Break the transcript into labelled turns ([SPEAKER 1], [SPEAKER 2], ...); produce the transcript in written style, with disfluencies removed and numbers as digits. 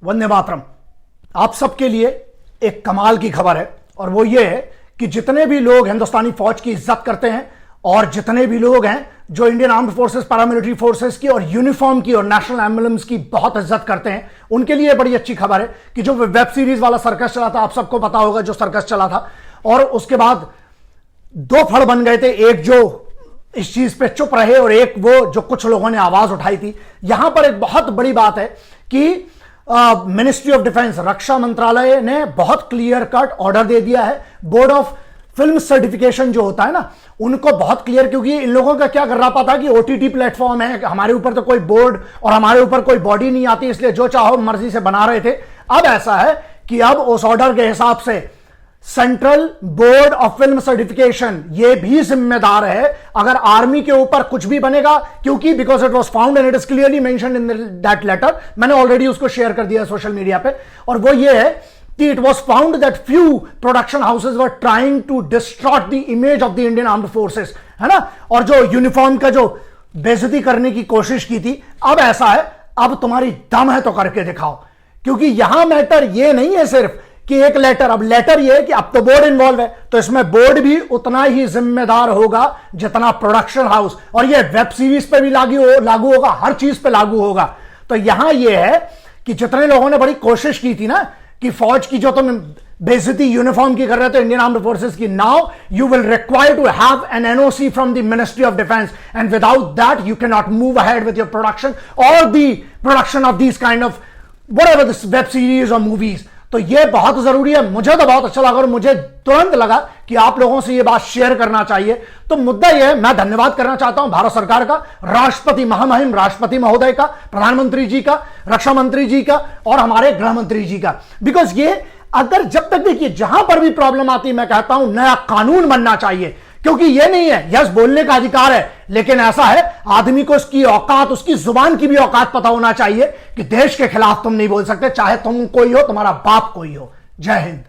[SPEAKER 1] वंदे मातरम। आप सबके लिए एक कमाल की खबर है और वो ये है कि जितने भी लोग हिंदुस्तानी फौज की इज्जत करते हैं और जितने भी लोग हैं जो Indian armed forces, paramilitary forces की और यूनिफॉर्म की और नेशनल एम्बलम्स की बहुत इज्जत करते हैं, उनके लिए बड़ी अच्छी खबर है कि जो वेब सीरीज वाला सर्कस चला था, आप सबको पता होगा जो सर्कस चला था, और उसके बाद दो फड़ बन गए थे, एक जो इस चीज पे चुप रहे और एक वो जो कुछ लोगों ने आवाज उठाई थी। यहां पर एक बहुत बड़ी बात है कि मिनिस्ट्री ऑफ डिफेंस, रक्षा मंत्रालय ने बहुत क्लियर कट ऑर्डर दे दिया है। बोर्ड ऑफ फिल्म सर्टिफिकेशन जो होता है ना, उनको बहुत क्लियर, क्योंकि इन लोगों का क्या गर्रापा था कि ओटीटी प्लेटफॉर्म है, हमारे ऊपर तो कोई बोर्ड और हमारे ऊपर कोई बॉडी नहीं आती, इसलिए जो चाहो मर्जी से बना रहे थे। अब ऐसा है कि अब उस ऑर्डर के हिसाब से central board of film certification ये भी जिम्मेदार है अगर आर्मी के ऊपर कुछ भी बनेगा, क्योंकि because it was found and it is clearly mentioned in that letter. मैंने ऑलरेडी उसको शेयर कर दिया सोशल मीडिया पे, और वो ये है कि it was found that few production houses were trying to distort the image of the Indian armed forces, है ना, और जो यूनिफॉर्म का जो बेइज्जती करने की कोशिश की थी। अब ऐसा है, अब तुम्हारी दम है तो करके दिखाओ, क्योंकि यहां मैटर ये नहीं है सिर्फ कि एक लेटर, अब लेटर ये है कि अब तो बोर्ड इन्वॉल्व है, तो इसमें बोर्ड भी उतना ही जिम्मेदार होगा जितना प्रोडक्शन हाउस, और ये वेब सीरीज पे भी लागू होगा, हर चीज पे लागू होगा। तो यहां ये है कि जितने लोगों ने बड़ी कोशिश की थी ना कि फौज की जो तुम बेइज्जती यूनिफॉर्म की कर रहे थे इंडियन आर्म्ड फोर्सेस की, now you will require to have an NOC from the ministry of defence, and without that you can not move ahead with your production और the production of this kind of whatever this web series और movies. तो ये बहुत जरूरी है। मुझे तो बहुत अच्छा लगा और मुझे तुरंत लगा कि आप लोगों से ये बात शेयर करना चाहिए। तो मुद्दा यह है, मैं धन्यवाद करना चाहता हूं भारत सरकार का, राष्ट्रपति, महामहिम राष्ट्रपति महोदय का, प्रधानमंत्री जी का, रक्षा मंत्री जी का और हमारे गृह मंत्री जी का। बिकॉज ये अगर जब तक, देखिए, जहां पर भी प्रॉब्लम आती है, मैं कहता हूं नया कानून बनना चाहिए, क्योंकि ये नहीं है, यस बोलने का अधिकार है, लेकिन ऐसा है आदमी को उसकी औकात, उसकी जुबान की भी औकात पता होना चाहिए कि देश के खिलाफ तुम नहीं बोल सकते, चाहे तुम कोई हो, तुम्हारा बाप कोई हो। जय हिंद।